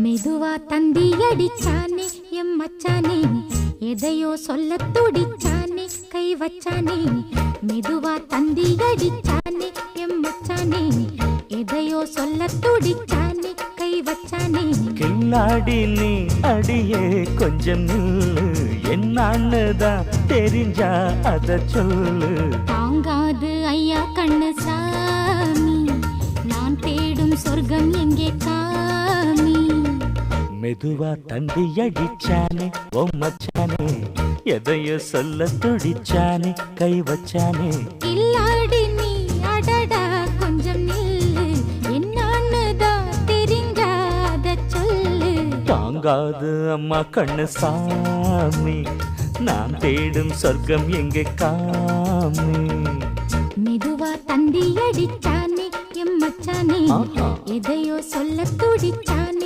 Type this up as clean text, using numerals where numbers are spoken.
மெதுவா தந்தி அடிச்சானே எம் மச்சானே, எதையோ சொல்ல துடிச்சானே கை வச்சானே. மெதுவா தந்தி அடிச்சானே எம் மச்சானே, எதையோ சொல்ல துடிச்சானே கை வச்சானே. கில்லாடி நீ அடியே கொஞ்சம் நில்லு, என்னான்னுதான் தெரிஞ்சா அத சொல்லு. தாங்காது ஐயா கண்ணு சாமி, நான் தேடும் சொர்க்கம் எங்கே காமி. மெதுவா தந்தி அடிச்சானே ஓ மச்சானே, எதையோ சொல்ல துடிச்சானே கை வச்சானே. இல்லாடி நீ அடடா கொஞ்சம் நில்லு, என்னான்னுதான் தெரிஞ்சாத சொல்லு. தாங்காது அம்மா கண்ணு சாமி, நான் தேடும் சொர்க்கம் எங்கே காமி. மெதுவா தந்தி அடிச்சானே எம் மச்சானே, எதையோ சொல்ல துடிச்சானே